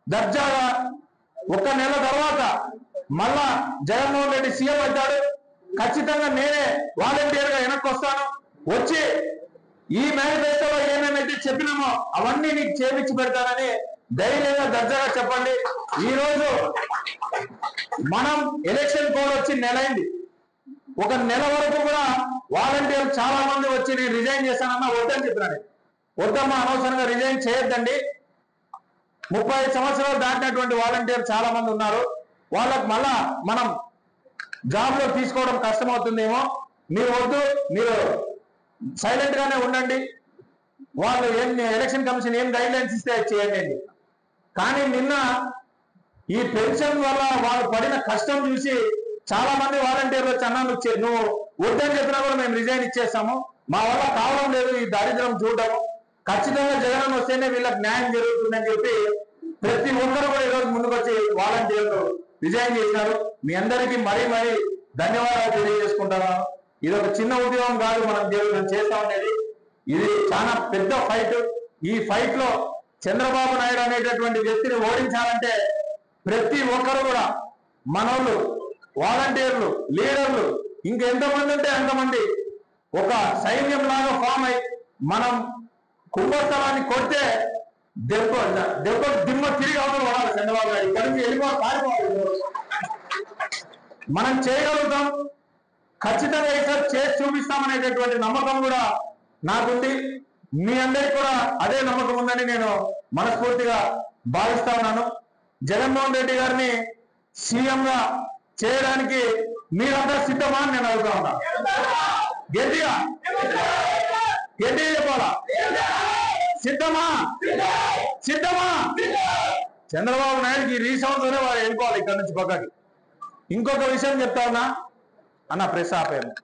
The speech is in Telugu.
దర్జాగా ఒక నెల తర్వాత మళ్ళా జగన్మోహన్ రెడ్డి సీఎం అవుతాడు, ఖచ్చితంగా నేనే వాలంటీర్ గా వెనక్కి వస్తాను, వచ్చి ఈ మేనిఫెస్టోలో ఏమేమైతే చెప్పినామో అవన్నీ నీకు చేపించి పెడతానని ధైర్యంగా దర్జాగా చెప్పండి. ఈ రోజు మనం ఎలక్షన్ కోడ్ వచ్చి నెలైంది, ఒక నెల వరకు కూడా వాలంటీర్లు చాలా మంది వచ్చి నేను రిజైన్ చేశానన్నా వద్దని చెప్పినాడు. వద్దమ్మా, అనవసరంగా రిజైన్ చేయొద్దండి. 35 సంవత్సరాలు దాటినటువంటి వాలంటీర్లు చాలా మంది ఉన్నారు, వాళ్ళకు మళ్ళా మనం జాబ్ లో తీసుకోవడం కష్టమవుతుందేమో, మీరు వద్దు, మీరు సైలెంట్ గానే ఉండండి, వాళ్ళు ఎలక్షన్ కమిషన్ ఏం గైడ్ లైన్స్ ఇస్తే చేయండి. కానీ నిన్న ఈ పెన్షన్ వల్ల వాళ్ళు పడిన కష్టం చూసి చాలా మంది వాలంటీర్లు వచ్చి అన్నా నువ్వు వద్దని చెప్పినా కూడా మేము రిజైన్ ఇచ్చేస్తాము, మా వల్ల కావడం లేదు ఈ దారిద్ర్యం చూడటము, ఖచ్చితంగా జగన్ వస్తేనే వీళ్ళకి న్యాయం జరుగుతుందని చెప్పి ప్రతి ఒక్కరు కూడా ఈరోజు ముందుకు వచ్చి వాలంటీర్లు రిజైన్ చేసినారు. మీ అందరికీ మరీ ధన్యవాదాలు తెలియజేసుకుంటాను. ఇది ఒక చిన్న ఉద్యోగం కాదు, మనం చేస్తా ఉండేది, ఇది చాలా పెద్ద ఫైట్. ఈ ఫైట్ లో చంద్రబాబు నాయుడు అనేటటువంటి వ్యక్తిని ఓడించాలంటే ప్రతి ఒక్కరు కూడా మనోళ్ళు, వాలంటీర్లు, లీడర్లు, ఇంకెంతమంది ఉంటే అంతమంది ఒక సైన్యం లాగా ఫామ్ అయి మనం కుంభస్థలాన్ని కొడితే దెబ్బ దిమ్మ తిరిగి అవడం వాడాలి. చంద్రబాబు నాయుడు ఇక్కడి నుంచి వెళ్ళిపోవాలి. మనం చేయగలుగుతాం, ఖచ్చితంగా ఈసారి చేసి చూపిస్తామనేటటువంటి నమ్మకం కూడా నాకుంది. మీ అందరికీ కూడా అదే నమ్మకం ఉందని నేను మనస్ఫూర్తిగా భావిస్తా ఉన్నాను. జగన్మోహన్ రెడ్డి గారిని సీఎంగా చేయడానికి మీరంతా సిద్ధమా అని నేను అడుగుతా ఉన్నా. గట్టిగా చెప్పాలా? సిద్ధమా? చంద్రబాబు నాయుడుకి రీసౌండ్ తోనే వారు వెళ్ళిపోవాలి ఇక్కడ నుంచి పక్కకి. ఇంకొక విషయం చెప్తా ఉన్నా అన్న, ప్రెస్ ఆపేయండి.